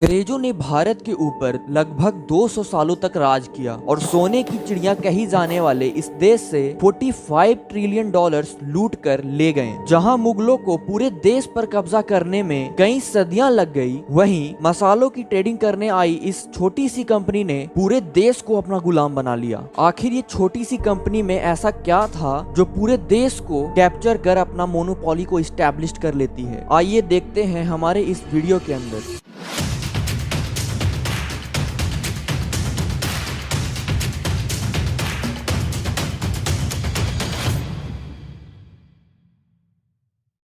अंग्रेजों ने भारत के ऊपर लगभग 200 सालों तक राज किया और सोने की चिड़िया कही जाने वाले इस देश से 45 ट्रिलियन डॉलर्स लूट कर ले गए। जहां मुगलों को पूरे देश पर कब्जा करने में कई सदियां लग गई, वहीं मसालों की ट्रेडिंग करने आई इस छोटी सी कंपनी ने पूरे देश को अपना गुलाम बना लिया। आखिर ये छोटी सी कंपनी में ऐसा क्या था जो पूरे देश को कैप्चर कर अपना मोनोपोली को इस्टेब्लिश कर लेती है? आइए देखते हैं हमारे इस वीडियो के अंदर।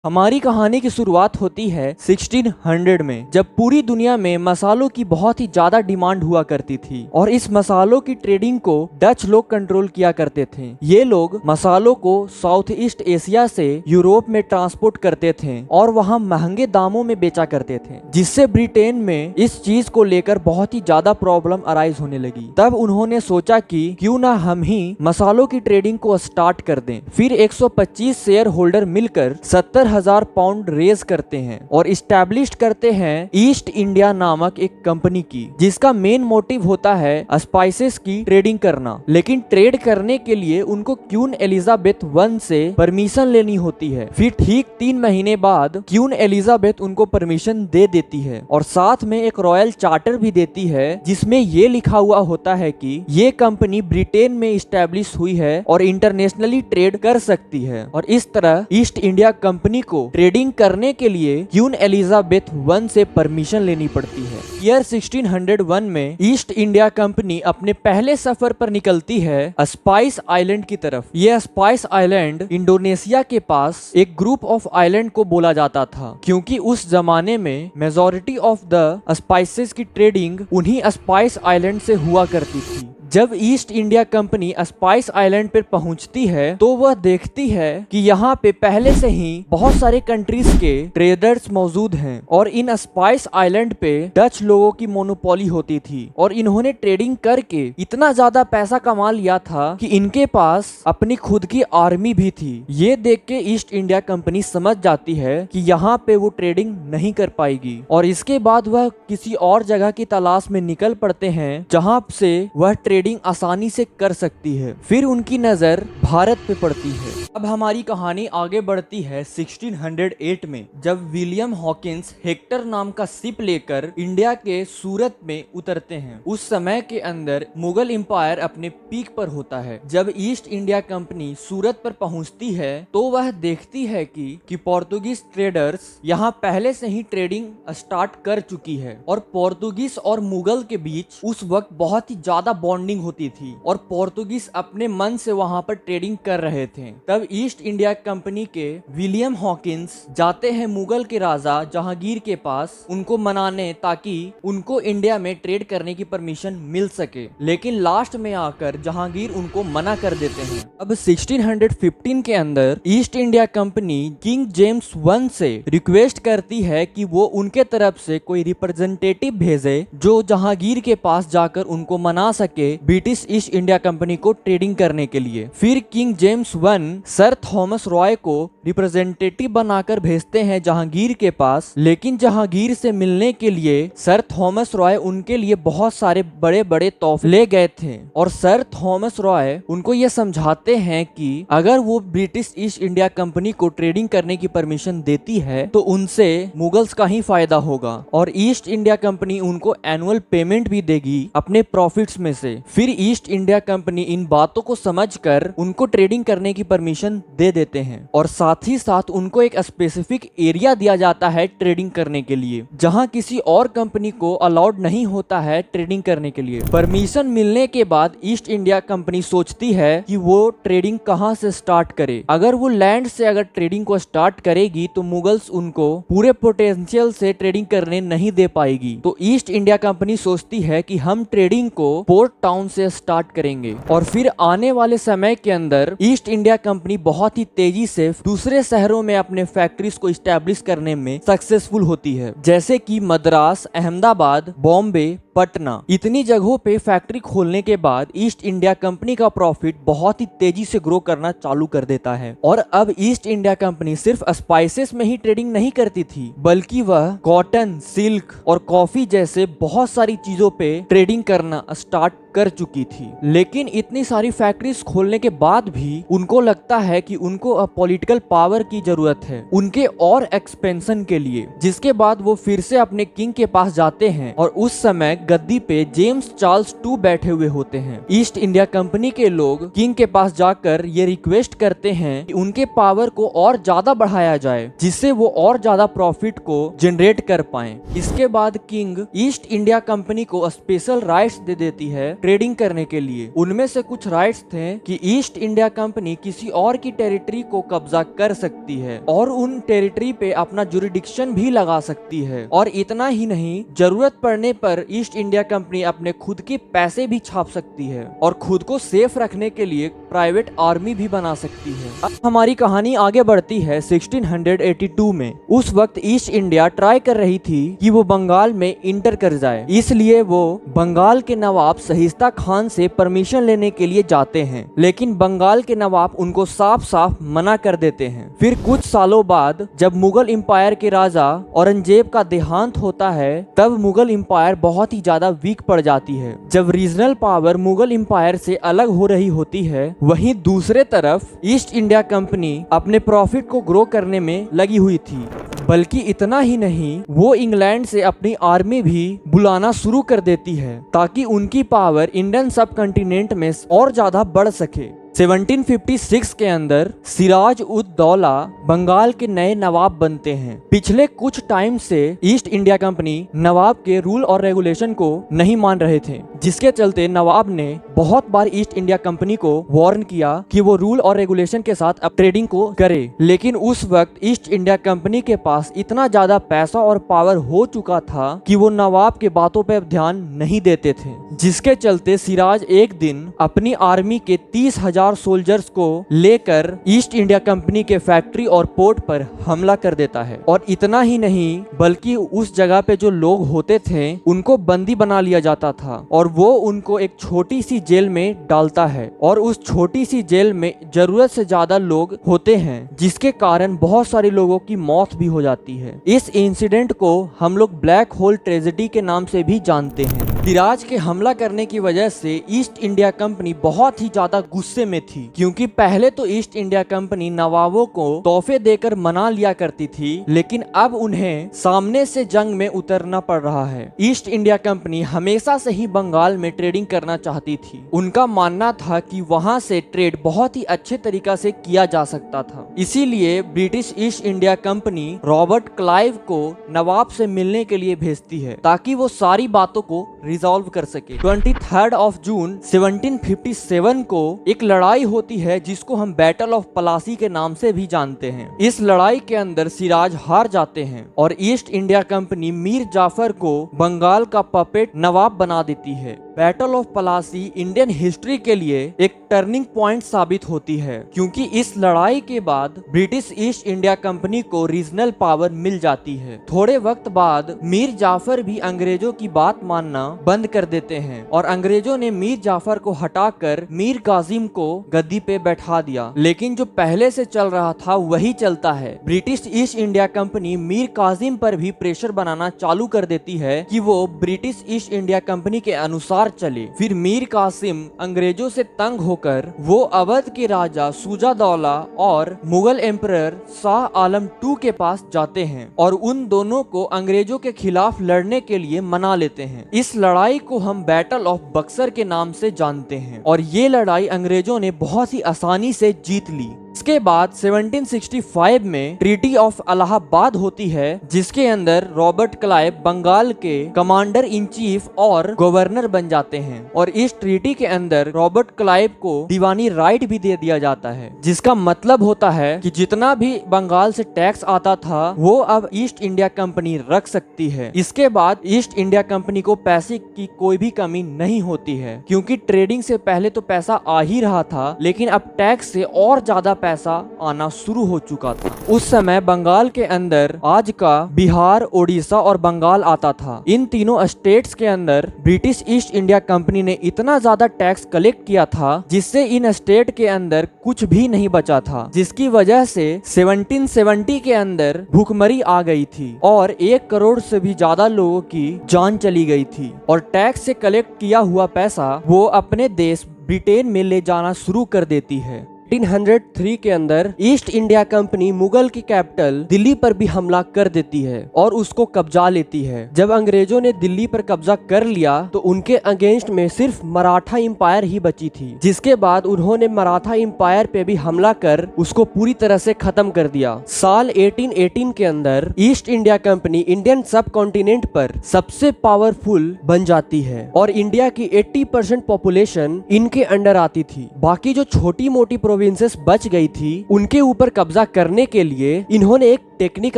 हमारी कहानी की शुरुआत होती है 1600 में, जब पूरी दुनिया में मसालों की बहुत ही ज्यादा डिमांड हुआ करती थी और इस मसालों की ट्रेडिंग को डच लोग कंट्रोल किया करते थे। ये लोग मसालों को साउथ ईस्ट एशिया से यूरोप में ट्रांसपोर्ट करते थे और वहाँ महंगे दामों में बेचा करते थे, जिससे ब्रिटेन में इस चीज को लेकर बहुत ही ज्यादा प्रॉब्लम अराइज होने लगी। तब उन्होंने सोचा कि क्यों ना हम ही मसालों की ट्रेडिंग को स्टार्ट कर दें। फिर 125 शेयर होल्डर मिलकर 70,000 पाउंड रेज करते हैं और इस्टेब्लिश करते हैं ईस्ट इंडिया नामक एक कंपनी की, जिसका मेन मोटिव होता है स्पाइसेस की ट्रेडिंग करना। लेकिन ट्रेड करने के लिए उनको क्वीन एलिजाबेथ वन से परमिशन लेनी होती है। फिर ठीक 3 महीने बाद क्वीन एलिजाबेथ उनको परमिशन दे देती है और साथ में एक रॉयल चार्टर भी देती है, जिसमें ये लिखा हुआ होता है कि ये कंपनी ब्रिटेन में इस्टेब्लिश हुई है और इंटरनेशनली ट्रेड कर सकती है। और इस तरह ईस्ट इंडिया कंपनी को ट्रेडिंग करने के लिए क्वीन एलिजाबेथ वन से परमिशन लेनी पड़ती है। ईयर 1601 में ईस्ट इंडिया कंपनी अपने पहले सफर पर निकलती है स्पाइस आइलैंड की तरफ। यह स्पाइस आइलैंड इंडोनेशिया के पास एक ग्रुप ऑफ आइलैंड को बोला जाता था, क्योंकि उस जमाने में मेजॉरिटी ऑफ द स्पाइसेस की ट्रेडिंग उन्हीं स्पाइस आइलैंड से हुआ करती थी। जब east India company spice island पर पहुंचती है तो वह देखती है कि यहाँ पे पहले से ही बहुत सारे कंट्रीज के ट्रेडर्स मौजूद हैं और इन स्पाइस आइलैंड पे डच लोगों की मोनोपोली होती थी और इन्होंने ट्रेडिंग करके इतना ज्यादा पैसा कमा लिया था कि इनके पास अपनी खुद की आर्मी भी थी। ये देख के ईस्ट इंडिया कंपनी समझ जाती है कि यहाँ पे वो ट्रेडिंग नहीं कर पाएगी और इसके बाद वह किसी और जगह की तलाश में निकल पड़ते हैं जहाँ से वह ट्रेडिंग आसानी से कर सकती है। फिर उनकी नजर भारत पे पड़ती है। अब हमारी कहानी आगे बढ़ती है 1608 में, जब विलियम हॉकिंस हेक्टर नाम का शिप लेकर इंडिया के सूरत में उतरते हैं। उस समय के अंदर मुगल एम्पायर अपने पीक पर होता है। जब ईस्ट इंडिया कंपनी सूरत पर पहुंचती है तो वह देखती है कि पोर्तुगीज ट्रेडर्स यहाँ पहले से ही ट्रेडिंग स्टार्ट कर चुकी है और पोर्तुगीज और मुगल के बीच उस वक्त बहुत ही ज्यादा बॉन्डिंग होती थी और पोर्तुगीज अपने मन से वहां पर ट्रेडिंग कर रहे थे। तब ईस्ट इंडिया कंपनी के विलियम हॉकिंस जाते हैं मुगल के राजा जहांगीर के पास उनको मनाने, ताकि उनको इंडिया में ट्रेड करने की परमिशन मिल सके। लेकिन लास्ट में आकर जहांगीर उनको मना कर देते हैं। अब 1615 के अंदर east India company king James one से रिक्वेस्ट करती है कि वो उनके तरफ से कोई रिप्रेजेंटेटिव भेजे जो जहांगीर के पास जाकर उनको मना सके ब्रिटिश ईस्ट इंडिया कंपनी को ट्रेडिंग करने के लिए। फिर king James one sir Thomas Roy को रिप्रेजेंटेटिव बनाकर भेजते हैं जहांगीर के पास। लेकिन जहांगीर से मिलने के लिए सर थॉमस रॉय उनके लिए बहुत सारे बड़े बड़े तोहफे ले गए थे और सर थॉमस रॉय उनको ये समझाते हैं कि अगर वो ब्रिटिश ईस्ट इंडिया कंपनी को ट्रेडिंग करने की परमिशन देती है तो उनसे मुगल्स का ही फायदा होगा और ईस्ट इंडिया कंपनी उनको एनुअल पेमेंट भी देगी अपने प्रॉफिट्स में से। फिर ईस्ट इंडिया कंपनी इन बातों को समझकर उनको ट्रेडिंग करने की परमिशन दे देते हैं और साथ ही साथ उनको एक स्पेसिफिक एरिया दिया जाता है ट्रेडिंग करने के लिए, जहां किसी और कंपनी को अलाउड नहीं होता है ट्रेडिंग करने के लिए। परमिशन मिलने के बाद ईस्ट इंडिया कंपनी सोचती है कि वो ट्रेडिंग कहां से स्टार्ट करे। अगर वो लैंड से अगर ट्रेडिंग को स्टार्ट करेगी तो मुगल्स उनको पूरे पोटेंशियल से ट्रेडिंग करने नहीं दे पाएगी। तो ईस्ट इंडिया कंपनी सोचती है कि हम ट्रेडिंग को पोर्ट टाउन से स्टार्ट करेंगे और फिर आने वाले समय के अंदर ईस्ट इंडिया कंपनी बहुत ही तेजी से दूसरे शहरों में अपने फैक्ट्रीज को इस्टेब्लिश करने में सक्सेसफुल होती है, जैसे कि मद्रास, अहमदाबाद, बॉम्बे, पटना। इतनी जगहों पे फैक्ट्री खोलने के बाद ईस्ट इंडिया कंपनी का प्रॉफिट बहुत ही तेजी से ग्रो करना चालू कर देता है। और अब ईस्ट इंडिया कंपनी सिर्फ स्पाइसेस में ही ट्रेडिंग नहीं करती थी, बल्कि वह कॉटन, सिल्क और कॉफी जैसे बहुत सारी चीजों पे ट्रेडिंग करना स्टार्ट कर चुकी थी। लेकिन इतनी सारी फैक्ट्रीज खोलने के बाद भी उनको लगता है कि उनको अब पॉलिटिकल पावर की जरूरत है उनके और एक्सपेंशन के लिए, जिसके बाद वो फिर से अपने किंग के पास जाते हैं और उस समय गद्दी पे जेम्स चार्ल्स टू बैठे हुए होते हैं। ईस्ट इंडिया कंपनी के लोग किंग के पास जाकर ये रिक्वेस्ट करते हैं कि उनके पावर को और ज्यादा बढ़ाया जाए, जिससे वो और ज्यादा प्रॉफिट को जनरेट कर पाए। इसके बाद किंग ईस्ट इंडिया कंपनी को स्पेशल राइट्स दे देती है ट्रेडिंग करने के लिए। उनमें से कुछ राइट्स थे कि ईस्ट इंडिया कंपनी किसी और की टेरिटरी को कब्जा कर सकती है और उन टेरिटरी पे अपना जुरिडिक्शन भी लगा सकती है। और इतना ही नहीं, जरूरत पड़ने पर ईस्ट इंडिया कंपनी अपने खुद के पैसे भी छाप सकती है और खुद को सेफ रखने के लिए प्राइवेट आर्मी भी बना सकती है। अब हमारी कहानी आगे बढ़ती है 1682 में। उस वक्त ईस्ट इंडिया ट्राई कर रही थी कि वो बंगाल में इंटर कर जाए, इसलिए वो बंगाल के नवाब सहिस्ता खान से परमिशन लेने के लिए जाते हैं। लेकिन बंगाल के नवाब उनको साफ साफ मना कर देते हैं। फिर कुछ सालों बाद जब मुगल एम्पायर के राजा औरंगजेब का देहांत होता है, तब मुगल एम्पायर बहुत ही ज्यादा वीक पड़ जाती है। जब रीजनल पावर मुगल एम्पायर से अलग हो रही होती है, वहीं दूसरे तरफ ईस्ट इंडिया कंपनी अपने प्रॉफिट को ग्रो करने में लगी हुई थी। बल्कि इतना ही नहीं, वो इंग्लैंड से अपनी आर्मी भी बुलाना शुरू कर देती है ताकि उनकी पावर इंडियन सब कॉन्टिनेंट में और ज्यादा बढ़ सके। 1756 के अंदर सिराज उद दौला बंगाल के नए नवाब बनते हैं। पिछले कुछ टाइम से ईस्ट इंडिया कंपनी नवाब के रूल और रेगुलेशन को नहीं मान रहे थे, जिसके चलते नवाब ने बहुत बार ईस्ट इंडिया कंपनी को वार्न किया कि वो रूल और रेगुलेशन के साथ अब ट्रेडिंग को करे। लेकिन उस वक्त ईस्ट इंडिया कंपनी के पास इतना ज्यादा पैसा और पावर हो चुका था कि वो नवाब के बातों पर ध्यान नहीं देते थे, जिसके चलते सिराज एक दिन अपनी आर्मी के 30,000 सोल्जर्स को लेकर ईस्ट इंडिया कंपनी के फैक्ट्री और पोर्ट पर हमला कर देता है। और इतना ही नहीं, बल्कि उस जगह पे जो लोग होते थे उनको बंदी बना लिया जाता था और वो उनको एक छोटी सी जेल में डालता है। और उस छोटी सी जेल में जरूरत से ज्यादा लोग होते हैं, जिसके कारण बहुत सारे लोगों की मौत भी हो जाती है। इस इंसिडेंट को हम लोग ब्लैक होल ट्रेजेडी के नाम से भी जानते हैं। सिराज के हमला करने की वजह से ईस्ट इंडिया कंपनी बहुत ही ज्यादा गुस्से में थी, क्योंकि पहले तो ईस्ट इंडिया कंपनी नवाबों को तोहफे देकर मना लिया करती थी, लेकिन अब उन्हें सामने से जंग में उतरना पड़ रहा है। ईस्ट इंडिया कंपनी हमेशा से ही बंगाल में ट्रेडिंग करना चाहती थी। उनका मानना था कि वहां से ट्रेड बहुत ही अच्छे तरीका से किया जा सकता था। इसीलिए British East India company Robert Clive को नवाब से मिलने के लिए भेजती है ताकि वो सारी बातों को रिजॉल्व कर सके। 23 जून 1757 को एक लड़ाई होती है जिसको हम बैटल ऑफ पलासी के नाम से भी जानते हैं। इस लड़ाई के अंदर सिराज हार जाते हैं और East India Company Mir Jafar को बंगाल का पपेट नवाब बना देती है। Battle of Plassey Indian history के लिए एक टर्निंग पॉइंट साबित होती है, क्योंकि इस लड़ाई के बाद ब्रिटिश ईस्ट इंडिया कंपनी को रीजनल पावर मिल जाती है। थोड़े वक्त बाद मीर जाफर भी अंग्रेजों की बात मानना बंद कर देते हैं और अंग्रेजों ने मीर जाफर को हटाकर मीर कासिम को गद्दी पे बैठा दिया। लेकिन जो पहले से चल रहा था वही चलता है। British East India Company Mir Qasim पर भी प्रेशर बनाना चालू कर देती है कि वो ब्रिटिश ईस्ट इंडिया कंपनी के अनुसार चले। फिर मीर कासिम अंग्रेजों से तंग होकर वो अवध के राजा शुजा-उद-दौला और मुगल एम्परर शाह आलम II के पास जाते हैं और उन दोनों को अंग्रेजों के खिलाफ लड़ने के लिए मना लेते हैं। इस लड़ाई को हम बैटल ऑफ बक्सर के नाम से जानते हैं और ये लड़ाई अंग्रेजों ने बहुत ही आसानी से जीत ली। इसके बाद 1765 में ट्रीटी ऑफ इलाहाबाद होती है, जिसके अंदर रॉबर्ट क्लाइव बंगाल के कमांडर इन चीफ और गवर्नर बन जाते जाते हैं और इस ट्रीटी के अंदर रॉबर्ट क्लाइव को दीवानी राइट भी दे दिया जाता है, जिसका मतलब होता है कि जितना भी बंगाल से टैक्स आता था वो अब ईस्ट इंडिया कंपनी रख सकती है। इसके बाद ईस्ट इंडिया कंपनी को पैसे की कोई भी कमी नहीं होती है, क्योंकि ट्रेडिंग से पहले तो पैसा आ ही रहा था, लेकिन अब टैक्स से और ज्यादा पैसा आना शुरू हो चुका था। उस समय बंगाल के अंदर आज का बिहार, ओडिशा और बंगाल आता था। इन तीनों स्टेट्स के अंदर ब्रिटिश ईस्ट इंडिया कंपनी ने इतना ज्यादा टैक्स कलेक्ट किया था जिससे इन स्टेट के अंदर कुछ भी नहीं बचा था, जिसकी वजह से 1770 के अंदर भूखमरी आ गई थी और 1 करोड़ से भी ज्यादा लोगों की जान चली गई थी। और टैक्स से कलेक्ट किया हुआ पैसा वो अपने देश ब्रिटेन में ले जाना शुरू कर देती है। 1803 के अंदर ईस्ट इंडिया कंपनी मुगल की कैपिटल दिल्ली पर भी हमला कर देती है और उसको कब्जा लेती है। जब अंग्रेजों ने दिल्ली पर कब्जा कर लिया तो उनके अगेंस्ट में सिर्फ मराठा एम्पायर ही बची थी, जिसके बाद उन्होंने मराठा एम्पायर पे भी हमला कर उसको पूरी तरह से खत्म कर दिया। साल 1818 के अंदर ईस्ट इंडिया कंपनी इंडियन सब कॉन्टिनेंट पर सबसे पावरफुल बन जाती है और इंडिया की 80% पॉपुलेशन इनके अंडर आती थी। बाकी जो छोटी मोटी प्रोविंसेस बच गई थी उनके ऊपर कब्जा करने के लिए इन्होंने एक टेक्निक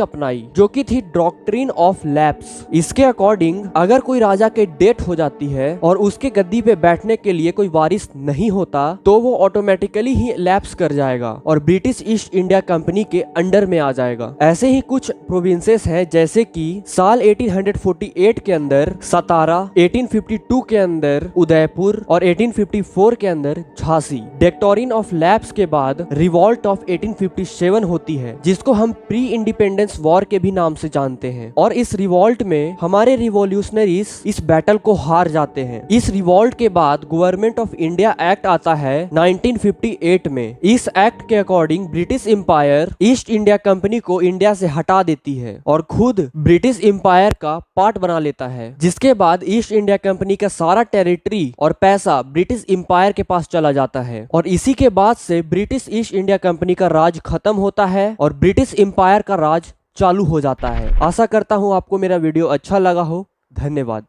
अपनाई जो कि थी डॉक्ट्रिन ऑफ लैप्स। इसके अकॉर्डिंग अगर कोई राजा के डेथ हो जाती है और उसके गद्दी पे बैठने के लिए कोई वारिस नहीं होता तो वो ऑटोमेटिकली ही लैप्स कर जाएगा और ब्रिटिश ईस्ट इंडिया कंपनी के अंडर में आ जाएगा। ऐसे ही कुछ प्रोविंसेस हैं जैसे कि साल 1848 के अंदर सतारा, 1852 के अंदर उदयपुर और 1854 के अंदर झांसी। डॉक्ट्रिन ऑफ लैप्स के बाद रिवॉल्ट ऑफ 1857 होती है जिसको हम प्री इंडिपेंडेंस वॉर के भी नाम से जानते हैं और इस रिवॉल्ट में हमारे रिवॉल्यूशनरीज इस बैटल को हार जाते हैं। इस रिवॉल्ट के बाद गवर्नमेंट ऑफ इंडिया एक्ट आता है 1958 में। इस एक्ट के according British empire East India Company को इंडिया से हटा देती है और खुद ब्रिटिश एम्पायर का पार्ट बना लेता है, जिसके बाद ईस्ट इंडिया कंपनी का सारा टेरिटरी और पैसा ब्रिटिश एम्पायर के पास चला जाता है और इसी के बाद से ब्रिटिश ईस्ट इंडिया कंपनी का राज खत्म होता है और ब्रिटिश एम्पायर का राज चालू हो जाता है। आशा करता हूँ आपको मेरा वीडियो अच्छा लगा हो। धन्यवाद।